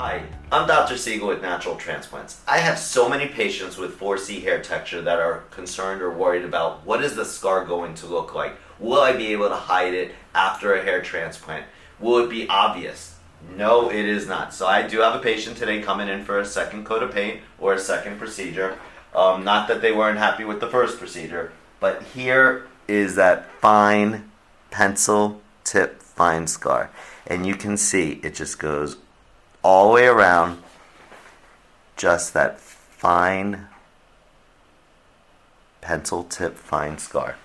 Hi, I'm Dr. Siegel with Natural Transplants. I have so many patients with 4C hair texture that are concerned or worried about what is the scar going to look like. Will I be able to hide it after a hair transplant? Will it be obvious? No, it is not. So I do have a patient today coming in for a second coat of paint or a second procedure. Not that they weren't happy with the first procedure, but here is that fine pencil tip fine scar. And you can see it just goes all the way around, just that fine pencil tip fine scar.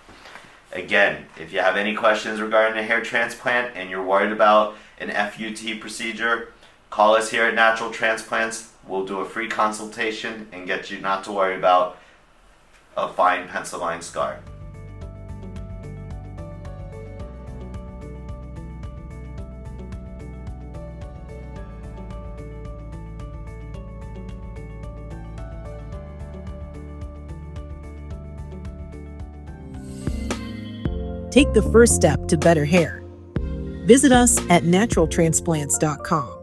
Again, if you have any questions regarding a hair transplant and you're worried about an FUT procedure, call us here at Natural Transplants. We'll do a free consultation and get you not to worry about a fine pencil line scar. Take the first step to better hair. Visit us at naturaltransplants.com.